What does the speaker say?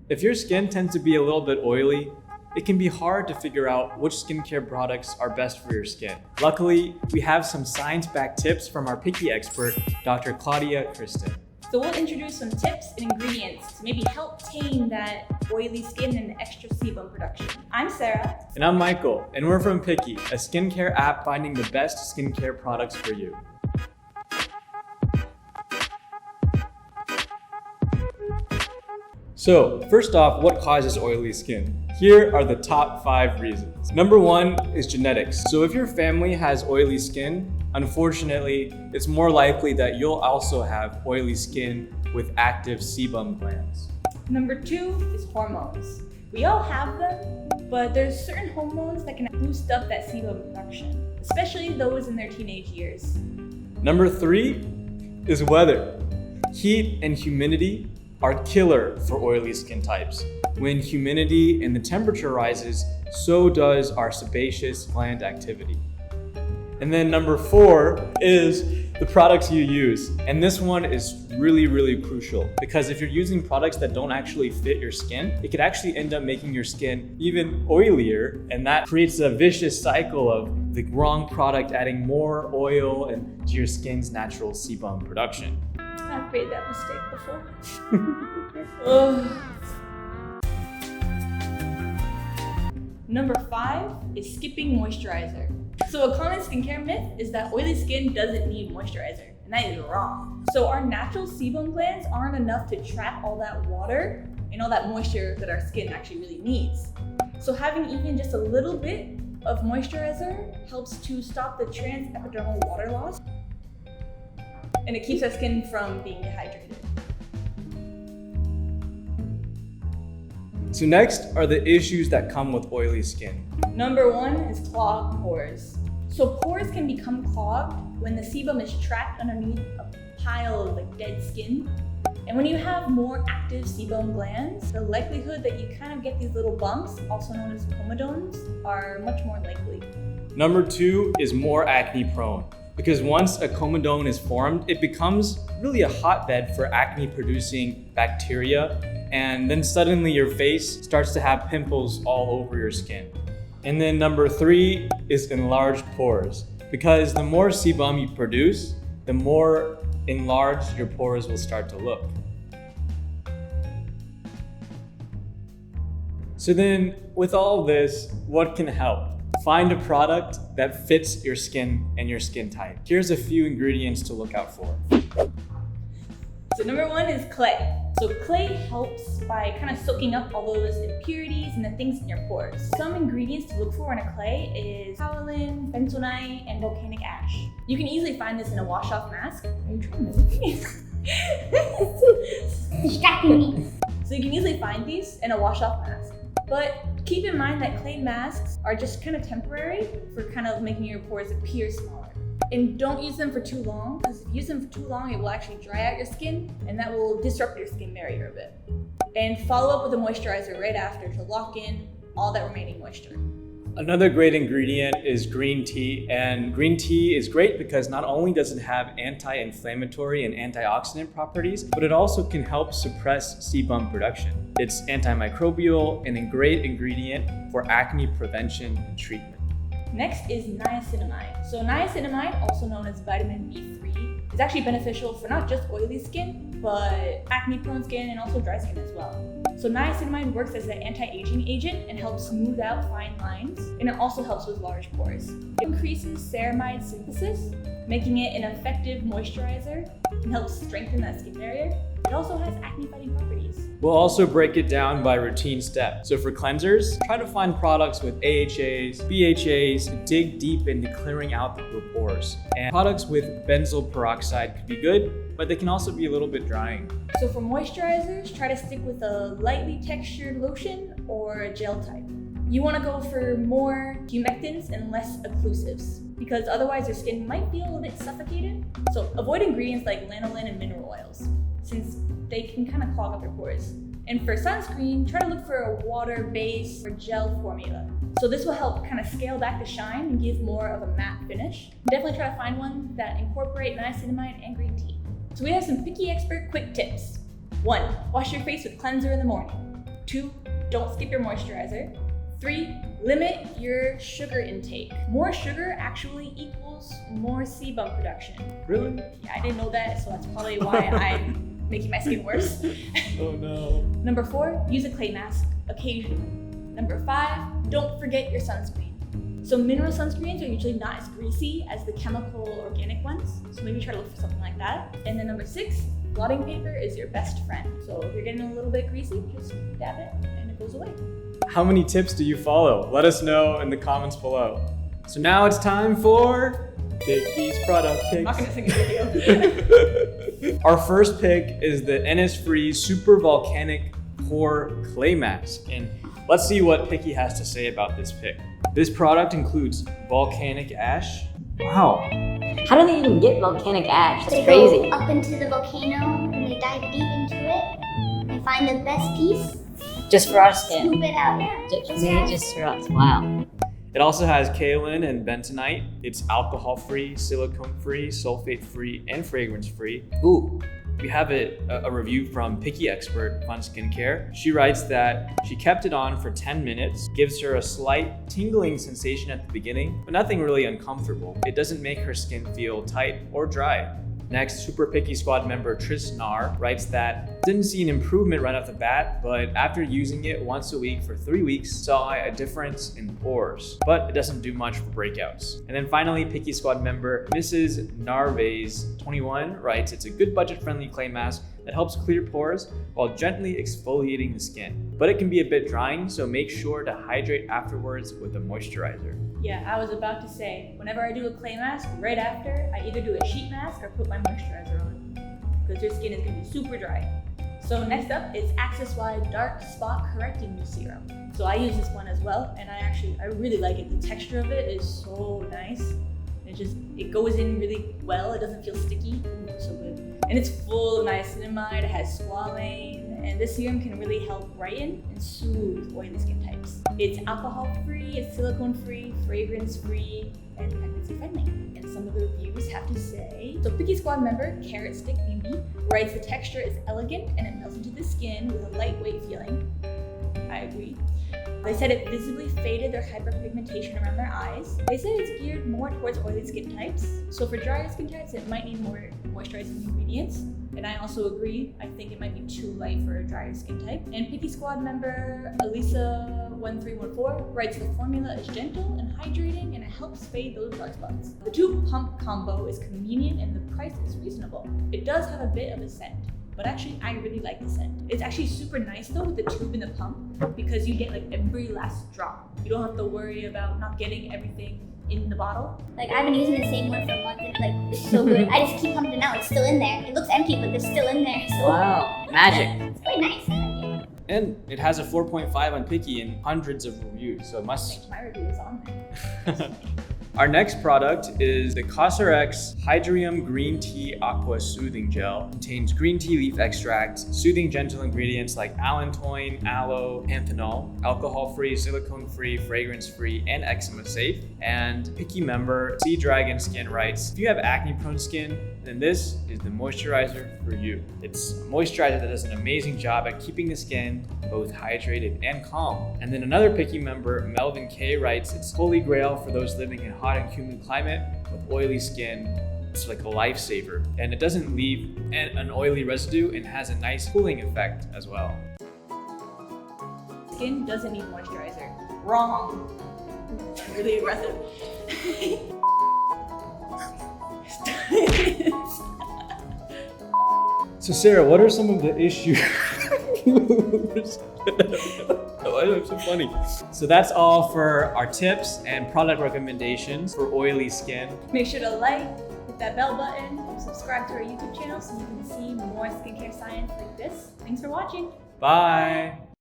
If your skin tends to be a little bit oily, it can be hard to figure out which skincare products are best for your skin. Luckily, we have some science-backed tips from our picky expert, Dr. Claudia Kristen. So we'll introduce some tips and ingredients to maybe help tame that oily skin and extra sebum production. I'm Sarah. And I'm Michael, and we're from Picky, a skincare app finding the best skincare products for you. So, first off, what causes oily skin? Here are the top 5 reasons. Number 1 is genetics. So if your family has oily skin, unfortunately, it's more likely that you'll also have oily skin with active sebum glands. Number 2 is hormones. We all have them, but there's certain hormones that can boost up that sebum production, especially those in their teenage years. Number 3 is weather. Heat and humidity are killer for oily skin types. When humidity and the temperature rises, so does our sebaceous gland activity. And then number 4 is the products you use. And this one is really crucial because if you're using products that don't actually fit your skin, it could actually end up making your skin even oilier, and that creates a vicious cycle of the wrong product adding more oil and to your skin's natural sebum production. I've made that mistake before. Number 5 is skipping moisturizer. So a common skincare myth is that oily skin doesn't need moisturizer, and that is wrong. So our natural sebum glands aren't enough to trap all that water and all that moisture that our skin actually really needs. So having even just a little bit of moisturizer helps to stop the transepidermal water loss, and it keeps our skin from being dehydrated. So next are the issues that come with oily skin. Number 1 is clogged pores. So pores can become clogged when the sebum is trapped underneath a pile of dead skin. And when you have more active sebum glands, the likelihood that you kind of get these little bumps, also known as comedones, are much more likely. Number 2 is more acne prone. Because once a comedone is formed, it becomes really a hotbed for acne-producing bacteria, and then suddenly your face starts to have pimples all over your skin. And then number 3 is enlarged pores. Because the more sebum you produce, the more enlarged your pores will start to look. So then, with all this, what can help? Find a product that fits your skin and your skin type. Here's a few ingredients to look out for. So number 1 is clay. So clay helps by kind of soaking up all those impurities and the things in your pores. Some ingredients to look for in a clay is kaolin, bentonite, and volcanic ash. You can easily find this in a wash-off mask. Are you trying to make me? Distracting me. So you can easily find these in a wash-off mask. But keep in mind that clay masks are just kind of temporary for kind of making your pores appear smaller. And don't use them for too long, because if you use them for too long, it will actually dry out your skin, and that will disrupt your skin barrier a bit. And follow up with a moisturizer right after to lock in all that remaining moisture. Another great ingredient is green tea, and green tea is great because not only does it have anti-inflammatory and antioxidant properties, but it also can help suppress sebum production. It's antimicrobial and a great ingredient for acne prevention and treatment. Next is niacinamide. So niacinamide, also known as vitamin B3, is actually beneficial for not just oily skin, but acne-prone skin and also dry skin as well. So niacinamide works as an anti-aging agent and helps smooth out fine lines, and it also helps with large pores. It increases ceramide synthesis, making it an effective moisturizer and helps strengthen that skin barrier. It also has acne-fighting properties. We'll also break it down by routine step. So for cleansers, try to find products with AHAs, BHAs to dig deep into clearing out the pores. And products with benzoyl peroxide could be good, but they can also be a little bit drying. So for moisturizers, try to stick with a lightly textured lotion or a gel type. You want to go for more humectants and less occlusives, because otherwise your skin might feel a little bit suffocated. So avoid ingredients like lanolin and mineral oils, since they can kind of clog up your pores. And for sunscreen, try to look for a water-based or gel formula. So this will help kind of scale back the shine and give more of a matte finish. Definitely try to find one that incorporate niacinamide and green tea. So we have some Picky Expert quick tips. 1, wash your face with cleanser in the morning. 2, don't skip your moisturizer. 3, limit your sugar intake. More sugar actually equals more sebum production. Really? Yeah, I didn't know that, so that's probably why I'm making my skin worse. Oh no. Number 4, use a clay mask occasionally. Number 5, don't forget your sunscreen. So mineral sunscreens are usually not as greasy as the chemical organic ones, so maybe try to look for something like that. And then number 6, blotting paper is your best friend. So if you're getting a little bit greasy, just dab it and it goes away. How many tips do you follow? Let us know in the comments below. So now it's time for Picky's product picks. I'm not gonna sing a video. Our first pick is the Innisfree Super Volcanic Pore Clay Mask. And let's see what Picky has to say about this pick. This product includes volcanic ash. Wow. How do they even get volcanic ash? That's They crazy. go up into the volcano and they dive deep into it. They find the best piece, Just for our skin. scoop it out. Yeah. Just for us. Wow. It also has kaolin and bentonite. It's alcohol-free, silicone-free, sulfate-free, and fragrance-free. Ooh, we have a review from Picky Expert Fun Skincare. She writes that she kept it on for 10 minutes, gives her a slight tingling sensation at the beginning, but nothing really uncomfortable. It doesn't make her skin feel tight or dry. Next, Super Picky Squad member Tris Nar writes that didn't see an improvement right off the bat, but after using it once a week for 3 weeks, saw a difference in pores, but it doesn't do much for breakouts. And then finally, Picky Squad member Mrs. Narvaez21 writes, it's a good budget-friendly clay mask that helps clear pores while gently exfoliating the skin. But it can be a bit drying, so make sure to hydrate afterwards with a moisturizer. Yeah, I was about to say, whenever I do a clay mask, right after, I either do a sheet mask or put my moisturizer on, because your skin is gonna be super dry. So next up is Access Wide Dark Spot Correcting Serum. So I use this one as well, and I really like it. The texture of it is so nice. It goes in really well. It doesn't feel sticky. So good. And it's full of niacinamide. It has squalane, and this serum can really help brighten and soothe oily skin types. It's alcohol-free, it's silicone-free, fragrance-free, and pregnancy-friendly. And some of the reviews have to say, so Picky Squad member Carrot Stick Beauty writes the texture is elegant and it melts into the skin with a lightweight feeling. I agree. They said it visibly faded their hyperpigmentation around their eyes. They said it's geared more towards oily skin types. So for drier skin types, it might need more moisturizing ingredients. And I also agree, I think it might be too light for a drier skin type. And Picky Squad member Elisa1314 writes the formula is gentle and hydrating and it helps fade those dark spots. The tube pump combo is convenient and the price is reasonable. It does have a bit of a scent, but actually I really like the scent. It's actually super nice though with the tube and the pump because you get like every last drop. You don't have to worry about not getting everything in the bottle. Like I've been using the same one for a month and it's so good. I just keep pumping out. It's still in there. It looks empty, but they're still in there. So Wow. Magic. it's quite nice. I like it. And it has a 4.5 on Picky and hundreds of reviews, so it must. My review is on there. Our next product is the COSRX Hydrium Green Tea Aqua Soothing Gel. Contains green tea leaf extract, soothing gentle ingredients like allantoin, aloe, panthenol, alcohol-free, silicone-free, fragrance-free, and eczema-safe. And Picky member Sea Dragon Skin writes, if you have acne-prone skin, then this is the moisturizer for you. It's a moisturizer that does an amazing job at keeping the skin both hydrated and calm. And then another Picky member, Melvin K, writes, it's holy grail for those living in hot and humid climate with oily skin. It's like a lifesaver, and it doesn't leave an oily residue and has a nice cooling effect as well. Skin doesn't need moisturizer. Wrong. Really aggressive. So Sarah, what are some of the issues? Why is it so funny? So that's all for our tips and product recommendations for oily skin. Make sure to like, hit that bell button, and subscribe to our YouTube channel so you can see more skincare science like this. Thanks for watching. Bye.